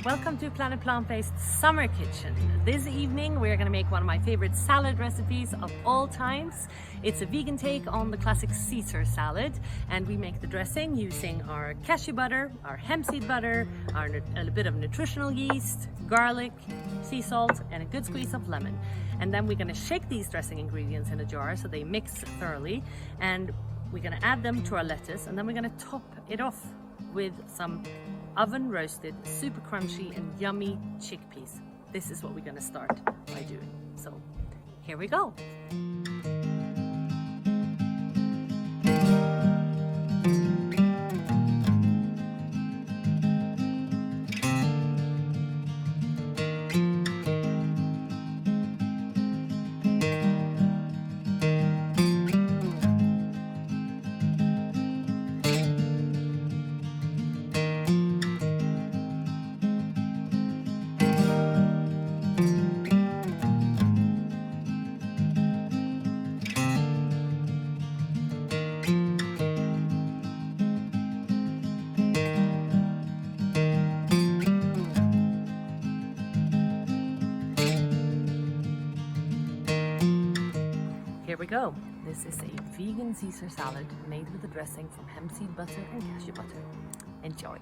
Welcome to Planet Plant-Based Summer Kitchen. This evening we're going to make one of my favorite salad recipes of all times. It's a vegan take on the classic Caesar salad, and we make the dressing using our cashew butter, our hemp seed butter, a bit of nutritional yeast, garlic, sea salt, and a good squeeze of lemon. And then we're going to shake these dressing ingredients in a jar so they mix thoroughly, and we're going to add them to our lettuce, and then we're going to top it off with some oven roasted, super crunchy and yummy chickpeas. This is what we're going to start by doing. So here we go. Here we go. This is a vegan Caesar salad made with a dressing from hemp seed butter and cashew butter. Enjoy.